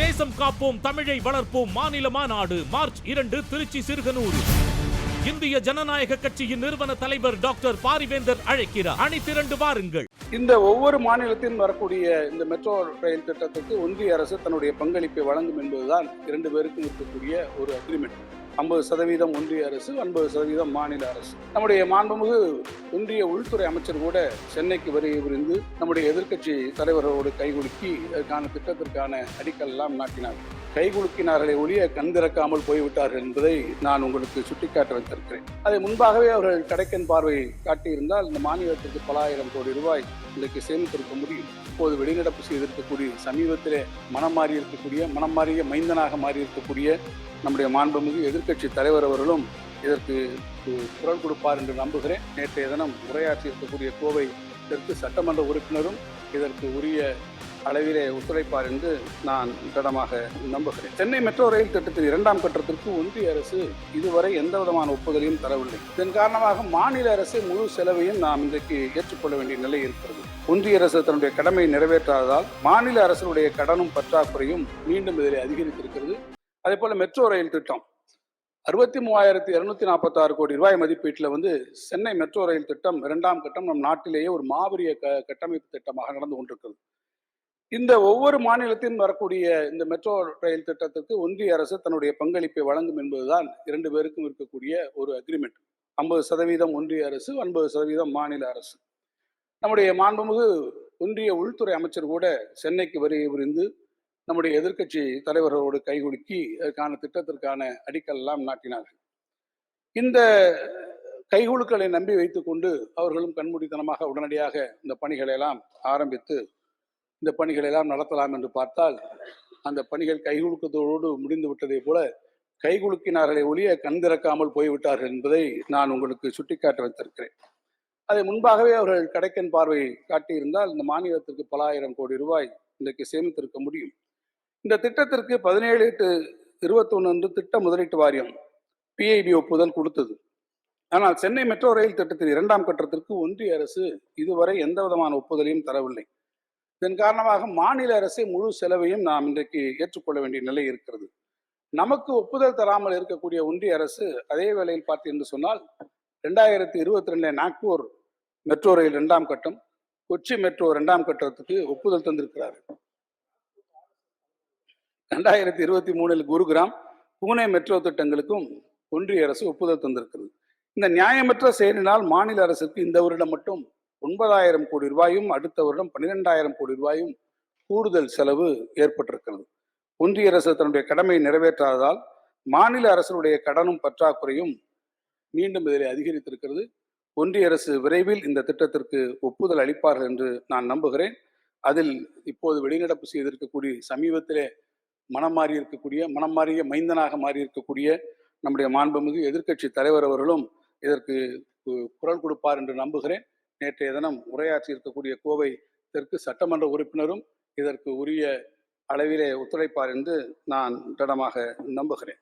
தேசம் காப்போம், தமிழை வளர்ப்போம் மாநில மாநாடு மார்ச் 2 திருச்சி சிறுகனூர். இந்திய ஜனநாயக கட்சியின் நிறுவன தலைவர் டாக்டர் பாரிவேந்தர் அழைக்கிறார். அணி திரண்டு வாருங்கள். இந்த ஒவ்வொரு மாநிலத்தின் வரக்கூடிய இந்த மெட்ரோ ரயில் திட்டத்துக்கு ஒன்றிய அரசு தன்னுடைய பங்களிப்பை வழங்கும் என்பதுதான் இரண்டு பேருக்கும் இருக்கக்கூடிய ஒரு அக்ரிமெண்ட். 50% ஒன்றிய அரசு, 50% மாநில அரசு. நம்முடைய மாண்புமிகு ஒன்றிய உள்துறை அமைச்சர் கூட சென்னைக்கு வருகை புரிந்து நம்முடைய எதிர்க்கட்சி தலைவர்களோடு கைகுலுக்கி அதற்கான திட்டத்திற்கான அடிக்கல் எல்லாம் நாட்டினார். கைகுலுக்கினார்களே ஒழிய கண் திறக்காமல் போய்விட்டார்கள் என்பதை நான் உங்களுக்கு சுட்டிக்காட்ட வைத்திருக்கிறேன். அதை முன்பாகவே அவர்கள் கடைக்கன் பார்வை காட்டியிருந்தால் இந்த மாநிலத்திற்கு பல ஆயிரம் கோடி ரூபாய் இன்றைக்கு சேமித்திருக்க முடியும். இப்போது வெளிநடப்பு செய்திருக்கக்கூடிய, சமீபத்திலே மனம் மாறிய மைந்தனாக மாறியிருக்கக்கூடிய நம்முடைய மாண்புமிகு எதிர்க்கட்சி தலைவர் அவர்களும் இதற்கு குரல் கொடுப்பார் என்று நம்புகிறேன். நேற்றைய தினம் உரையாற்றி இருக்கக்கூடிய கோவை தெற்கு சட்டமன்ற உறுப்பினரும் இதற்கு உரிய அளவிலே ஒத்துழைப்பார் என்று நான் திடமாக நம்புகிறேன். சென்னை மெட்ரோ ரயில் திட்டத்தின் 2ஆம் கட்டத்திற்கு ஒன்றிய அரசு இதுவரை எந்த விதமான ஒப்புதலையும் தரவில்லை. இதன் காரணமாக மாநில அரசு முழு செலவையும் நாம் இன்றைக்கு ஏற்றுக்கொள்ள வேண்டிய நிலை இருக்கிறது. ஒன்றிய அரசு தன்னுடைய கடமையை நிறைவேற்றாததால் மாநில அரசுடைய கடனும் பற்றாக்குறையும் மீண்டும் இதில் அதிகரித்திருக்கிறது. அதே போல மெட்ரோ ரயில் திட்டம் 63,246 கோடி ரூபாய் மதிப்பீட்டில் சென்னை மெட்ரோ ரயில் திட்டம் 2ஆம் கட்டம் நம் நாட்டிலேயே ஒரு மாபெரிய கட்டமைப்பு திட்டமாக நடந்து கொண்டிருக்கிறது. இந்த ஒவ்வொரு மாநிலத்தின் வரக்கூடிய இந்த மெட்ரோ ரயில் திட்டத்துக்கு ஒன்றிய அரசு தன்னுடைய பங்களிப்பை வழங்கும் என்பதுதான் இரண்டு பேருக்கும் இருக்கக்கூடிய ஒரு அக்ரிமெண்ட். 50% ஒன்றிய அரசு, 50% மாநில அரசு. நம்முடைய மாண்புமிகு ஒன்றிய உள்துறை அமைச்சர் கூட சென்னைக்கு வருகை புரிந்து நம்முடைய எதிர்க்கட்சி தலைவர்களோடு கைகுலுக்கி அதற்கான திட்டத்திற்கான அடிக்கல் எல்லாம் நாட்டினார்கள். இந்த கைகுலுக்களை நம்பி வைத்துக் கொண்டு அவர்களும் கண்மூடித்தனமாக உடனடியாக இந்த பணிகளை எல்லாம் ஆரம்பித்து இந்த பணிகளை எல்லாம் நடத்தலாம் என்று பார்த்தால் அந்த பணிகள் கைகுலுக்கத்தோடு முடிந்து விட்டதை போல கைகுலுக்கினார்களே ஒழிய கண் திறக்காமல் போய்விட்டார்கள் என்பதை நான் உங்களுக்கு சுட்டிக்காட்ட வைத்திருக்கிறேன். அதை முன்பாகவே அவர்கள் கடைக்கன் பார்வை காட்டியிருந்தால் இந்த மாநிலத்திற்கு பல ஆயிரம் கோடி ரூபாய் இன்றைக்கு சேமித்திருக்க முடியும். இந்த திட்டத்திற்கு 17/8/21 திட்ட முதலீட்டு வாரியம் PIB ஒப்புதல் கொடுத்தது. ஆனால் சென்னை மெட்ரோ ரயில் திட்டத்தின் 2ஆம் கட்டத்திற்கு ஒன்றிய அரசு இதுவரை எந்த விதமான ஒப்புதலையும் தரவில்லை. இதன் காரணமாக மாநில அரசை முழு செலவையும் நாம் இன்றைக்கு ஏற்றுக்கொள்ள வேண்டிய நிலை இருக்கிறது. நமக்கு ஒப்புதல் தராமல் இருக்கக்கூடிய ஒன்றிய அரசு அதே வேளையில் பார்த்து என்று சொன்னால் 2022 நாக்பூர் மெட்ரோ ரயில் 2ஆம் கட்டம், கொச்சி மெட்ரோ 2ஆம் கட்டத்துக்கு ஒப்புதல் தந்திருக்கிறார். 2023 குருகிராம், பூனே மெட்ரோ திட்டங்களுக்கும் ஒன்றிய அரசு ஒப்புதல் தந்திருக்கிறது. இந்த நியாயமற்ற செயலினால் மாநில அரசுக்கு இந்த வருடம் மட்டும் 9,000 கோடி ரூபாயும், அடுத்த வருடம் 12,000 கோடி ரூபாயும் கூடுதல் செலவு ஏற்பட்டிருக்கிறது. ஒன்றிய அரசு தன்னுடைய கடமையை நிறைவேற்றாததால் மாநில அரசுடைய கடனும் பற்றாக்குறையும் மீண்டும் இதில் அதிகரித்திருக்கிறது. ஒன்றிய அரசு விரைவில் இந்த திட்டத்திற்கு ஒப்புதல் அளிப்பார்கள் என்று நான் நம்புகிறேன். அதில் இப்போது வெளிநடப்பு செய்திருக்கக்கூடிய, சமீபத்திலே மனம் மாறிய மைந்தனாக மாறியிருக்கக்கூடிய நம்முடைய மாண்புமிகு எதிர்க்கட்சி தலைவர் அவர்களும் இதற்கு குரல் கொடுப்பார் என்று நம்புகிறேன். நேற்றைய தினம் உரையாற்றி இருக்கக்கூடிய கோவை தெற்கு சட்டமன்ற உறுப்பினரும் இதற்கு உரிய அளவிலே ஒத்துழைப்பார் என்று நான் திடமாக நம்புகிறேன்.